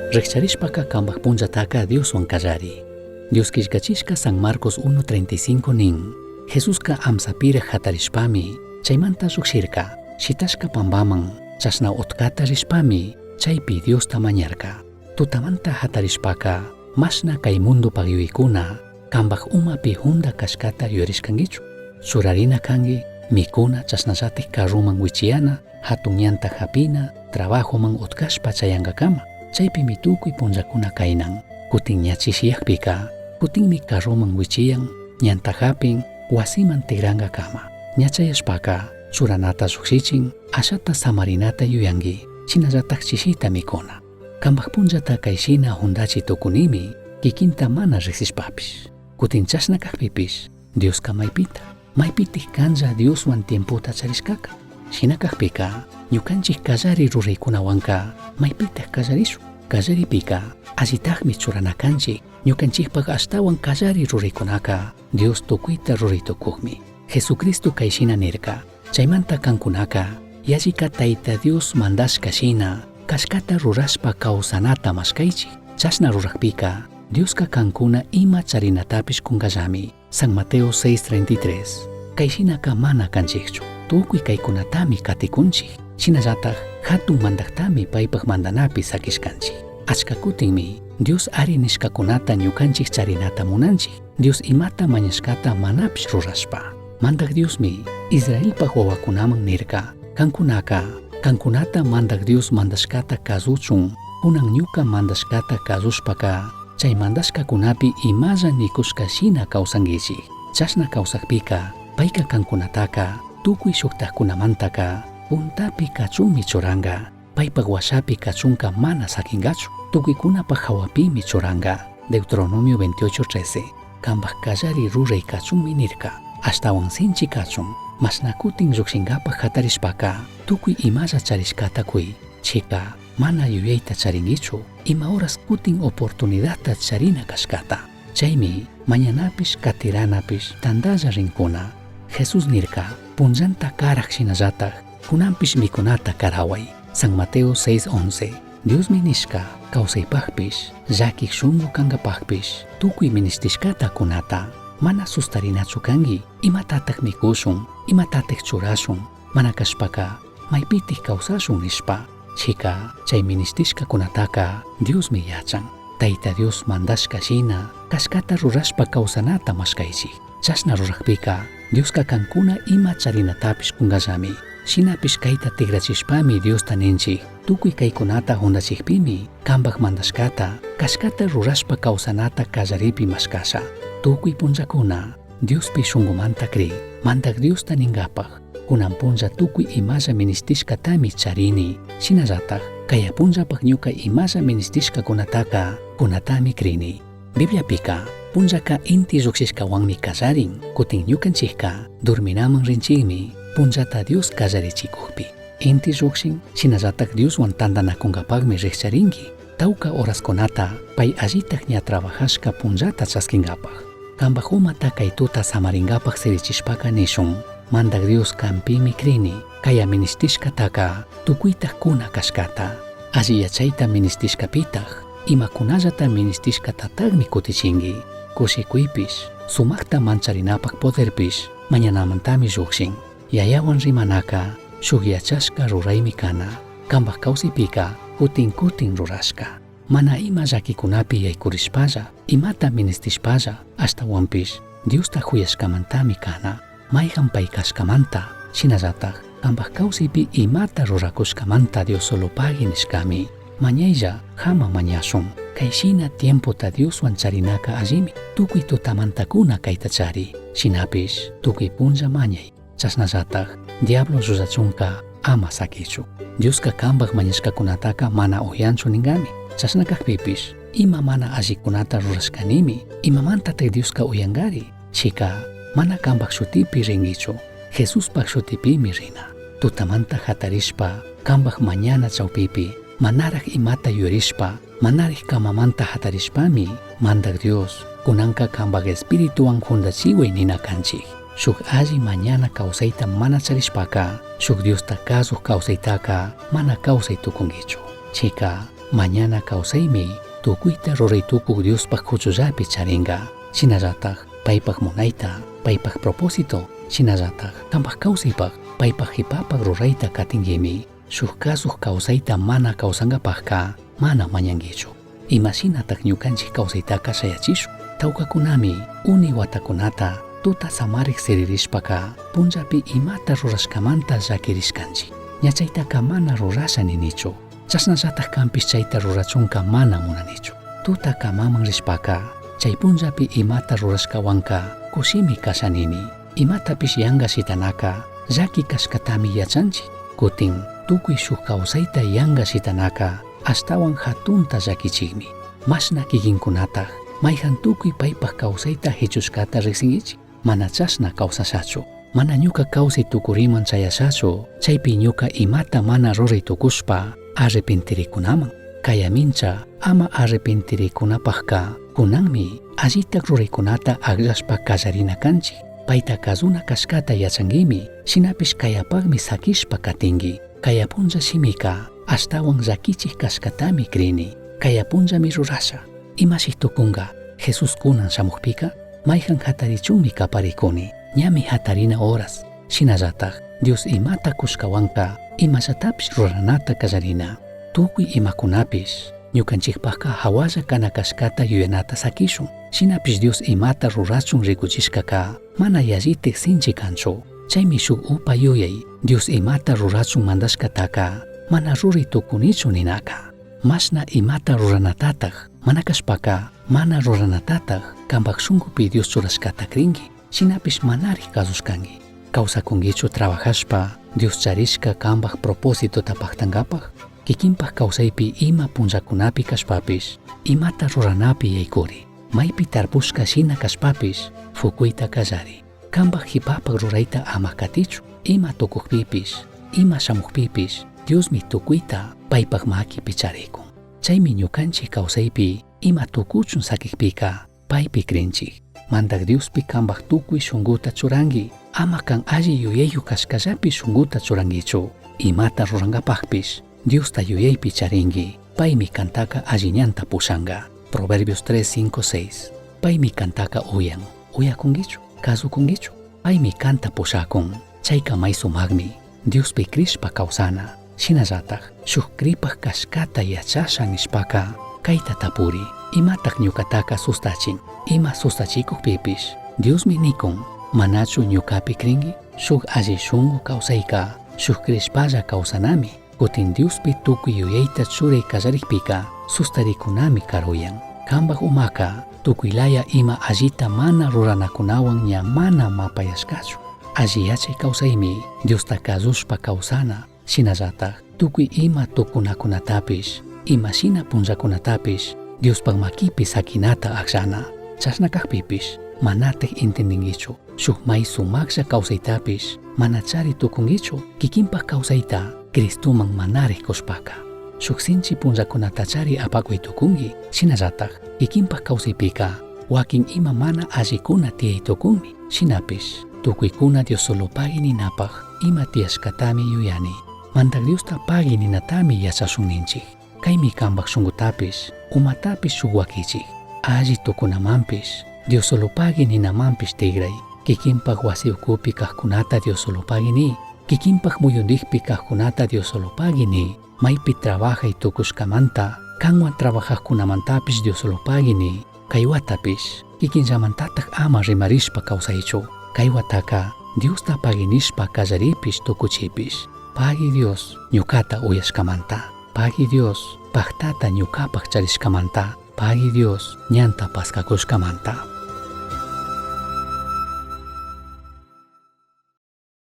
Rikcharishpaka kambak punjataka Dioswan kallari. Dios kishkachishka San Marcos 1:35 nin. Jesuska amsapira hatarishpami chaymanta lluqshirka shitashka pambaman chashna utkata rishpami chaypi Diosta mañarka. Tutamanta hatarishpaka mashna kay mundo pagyuykuna kambak umapi hunda kashkata yurishkangichu. Surarina kangi mikuna chasnallatik karruman wichiyana hatun ñanta hapina trabajoman utkashpa chayankakama. Chaypimi tukuy punllakuna kaynan. Kutin ñachishiyakpika kutinmi karruman wichiyan ñanta hapin wasiman tigrankakama. Ñachayashpaka churanata lluqshichin ashata samarinata yuyanki shinallatak chishita mikuna. Kambak punllata kayshina hundachi tukunimi kikinta mana riqsishpapish. Kutin chashna kakpipish Dioska maypitik kanlla Dioswan tiemputa charishkaka. Shina kakpika ñukanchik kallari ruraykunawanka maypitak kallarishun. Kallaripika allitakmi churanakanchik ñukanchikpak ashtawan kallari ruraykunaka Dios tukuyta ruraytukukmi. Jesucristo kayshina nirka chaymanta kankunaka yallika Tayta Dios mandashka shina kashkata rurashpa kawsanata mashkaychik. Chashna rurakpika Dioska kankuna ima charinatapish kunkallami. San Mateo 6:33. Kayshinaka mana kanchikchu. Tukuy kaykunatami katikunchik. Shinallatak hatun mandaktami paypak mandanapi sakishkanchik. Achka kutinmi Dios ari nishkakunata ñukanchik charinata munanchik. Dios imata mañashkata manapish rurashpa. Mandak Diosmi Israelpak wawakunaman nirka kankunata mandak Dios mandashkata kazuchun kunan ñuka mandashkata kazushpaka chay mandashkakunapi imalla nikushka shina kawsankichik. Chashna kawsakpika payka kankunataka tukuy shuktakkunamantaka puntapi kachunmi churanka. Paypak washapi kachunka mana sakinkachu. Tukuykunapak hawapimi churanka. Deuteronomio 28:13. Kambak kallari ruray kachunmi nirka. Ashtawan sinchi kachun mashna kutin lluqshinkapak hatarishpaka tukuy imalla charishkata kuy chika mana yuyayta charinkichu ima horas kutin oportunidadta charina kashkata. Chaymi mañanapish katiranapish tandalla rinkuna. Jesus nirka punllanta karak shinallatak kunanpish mikunata karaway. San Mateo 6:11. Diosmi nishka kawsaypakpish llakik shunqu kankapakpish tukuy ministishkata kunata mana sustarinachu kanki imatatak mikushun imatatak churashun mana kashpaka maypitik kawsashun nishpa. Chika chay ministishka kunataka Diosmi yachan. Tayta Dios mandashka shina kashkata rurashpa kawsanata mashkaychik. Chashna rurakpika Dioska kankuna ima charinatapish kunkallami. Shinapish kayta tigrachishpami Diosta ninchik tukuy kaykunata hundachikpimi kambak mandashkata kashkata rurashpa kawsanata kallaripi mashkasha. Tukuy punllakuna Diospi shunqumanta kri mandak Diosta ninkapak kunan punlla tukuy imalla ministishkatami charini. Shinallatak kaya punllapak ñuka imalla ministishkakunataka kunatami krini. Bibliapika punllaka inti lluqshishkawanmi kallarin kutin ñukanchikka durminaman rinchikmi punllata Dios kallarichikukpi. Inti lluqshin shinallatak Dioswan tantanakunkapakmi riqcharinki. Tawka horaskunata pay allitak ña trabajashka punllata chaskinkapak. Kambak umata kay tuta samarinkapak sirichishpaka nishun mandak Dios kampimi krini kaya ministishkataka tukuytak kuna kashkata. Alli yachayta ministishkapitak imakunallata ministishkatatagmi kutichinki. Kushikuypish sumakta mancharinapaq poderpish mañanamantami lluqshin. Yayawan rimanaka shuk yachashka ruraymi kana. Kambak kawsaypika kutin rurashka. Mana ima llakikunapi yaykurishpalla imata ministishpalla ashtawanpish Diosta huyashkamantami kana. Mayqan pay kashkamanta shinallatak kambak kawsaypi imata rurakushkamanta Dios solopagui nishkami mañaylla hama mañashun. Kayshina tiempota Dioswan charinaka allimi tukuy tutamantakuna kayta chari. Shinapish tukuy punlla mañay. Chasnallatak diablo llulachunka ama sakichu. Dioska kambak mañashkakunataka mana uyanchu ninkami. Chasna kakpipish ima mana allikunata rurashkanimi imamantatak Dioska uyankari. Chika mana kambak shutipi rinkichu Jesuspak shutipimi rina. Tutamanta hatarishpa kambak mañana chawpipi manarak imata yurishpa manarik kamamanta hatarishpami mandak Dios kunanka kambak espirituwan hundachiway nina kanchik. Shuk alli mañana kawsayta mana charishpaka shuk Diosta kasuq kawsaytaka mana kawsay tukunkichu. Chika mañana kawsaymi tukuyta ruraytukuk Diospaq huchullapi charinqa. Shinallataj paypaq munayta, paypaq propósito, shinallataj qanpaq kawsaypaq paypaq hipapaq rurayta katingimi. Shuk kasuq kawsayta mana kawsanqapaqqa mana mañankichu. Imashinataq ñukanchik kawsaytaqa shayachishun. Tawkakunami uni watakunata tuta samarik siririshpaqa punllapi imata rurashkamanta llakirishkanchik. Ñachaytaqa mana rurasha ninichu. Chashnallataq kanpis chayta rurachunka mana munanichu. Tuta maman rishpaqa chay punllapi imata rurashkawanka kushimi kasha nini. Imatapish yanqa shitanaka llaki kashkatami yachanchik. Kutin tukuy shuk kawsayta yanqa shitanaka ashtawan hatunta llakichikmi. Mashna kikinkunataq mayhan tukuy paypaq kawsayta hechushkata riqsinkichik. Mana chashna kawsashachu. Mana ñuka kawsay tukuriman chayashachu. Chaypi ñuka imata mana ruray tukushpa arrepintirikunaman. Kayamincha ama arrepintirikunapaqqa kunanmi allita ruraykunata aqllashpa kallarina kanchik. Payta kazuna kashkata yachankimi. Shinapish kayapaqmi sakishpa katinki. Kayapunlla shimika ashtawan llakichik kashkatami krini. Kayapunllami rurasha. Imashik tukunqa Jesus kunan shamukpika mayhan hatarichunmi kaparikuni. Ñami hatarina horas. Shinallataj Dios imata kushkawanka imallatapish ruranata kallarina. Tukuy imakunapish ñukanchikpaqqa hawalla kana kashkata yuyanata sakishun. Shinapish Dios imata rurachun rikuchishkaka mana yallitik sinchi kanchu. Chaymi shuk upa yuyay Dios imata rurachun mandashkataka mana ruray tukunichu ninaka. Mashna imata ruranatataq mana kashpaka mana ruranatataq kanpaq shunkupi Dios churashkata krinki. Shinapish manari kasushkanki. Kawsakunkichu trabajashpa Dios charishka kanpaq propósitota paqtankapaq. Kikinpaq kawsaypi ima punllakunapi kashpapish imata ruranapi yaykuri. Maypi tarpushka shina kashpapish fukuyta kallari. Kanpaq hipapaq rurayta ama katichu. Ima tukukpipish ima shamukpipish Diosmi tukuyta paypaq makipi charikun. Chaymi ñukanchik kawsaypi ima tukuchun sakikpika paypi krinchik. Mandak Diospi kanpaq tukuy shunkuta churanki. Ama kan alli yuyayu kashkallapi shunkuta churankichu. Imata ruranqapaqpish Diosta yuyaypi charinki. Paymi kantaka alliñanta pushanqa. Proverbios 3:5-6. Paymi kantaka uyan. Uyakunkichu, kasukunkichu. Paymi kanta pushakun. Chayka may sumaqmi Diospi krishpa kawsana. Shinallataj shuk kripaq kashkata yachasha nishpaka kayta tapuri. Imataq ñukataka sustachin. Ima sustachikuqpipish Diosmi nikun. Manachu ñukapi krinki shuk alli shunqu kawsayka shuk krishpalla kawsanami. Kutin Diospi tukuy yuyayta churay kallarikpika sustarikunami karuyan. Kanpaq umaka tukuylaya ima allita mana ruranakunawan ña mana mapayashkachu. Alli yachay kawsaymi Diosta kasushpa kawsana. Shinallataj tukuy ima tukunakunatapish ima shina punllakunatapish Diospaq makipi sakinata aqllana. Chashna kaqpipish manatek intendinkichu. Shuk may sumaqlla kawsaytapish mana chari tukunkichu. Kikinpaq kawsayta Cristuman manarij kushpaka. Shuk sinchi punllakunata chari apakuy tukunki. Shinallataj kikinpaq kawsaypika wakin ima mana allikuna tiyay tukunmi. Shinapish tukuykuna Dios solo pagui ninapaq ima tiyashkatami yuyani. Mantak Diosta pagui ninatami yachashun ninchik. Kaymi kanpaq shunqutapish umatapish shuk wakichik. Alli tukunamanpish Dios solo pagui ninamanpish tigray. Kikinpaq wasi ukupi kaqkunata Dios solo pagui ni. Kikinpaq muyunriqpi kaqkunata Dios solo pagui ni. Maypi trabajay tukushkamanta kanwan trabajaqkunamantapish Dios solo pagui ni. Kaywatapish kikinllamantataq ama rimarishpa kawsaychu. Kaywataka Diosta paginishpa kallaripish tukuchipish. Pagui Dios ñukata uyashkamanta. Pagui Dios paqtata ñukapaq charishkamanta. Pagui Dios ñanta paskakushkamanta.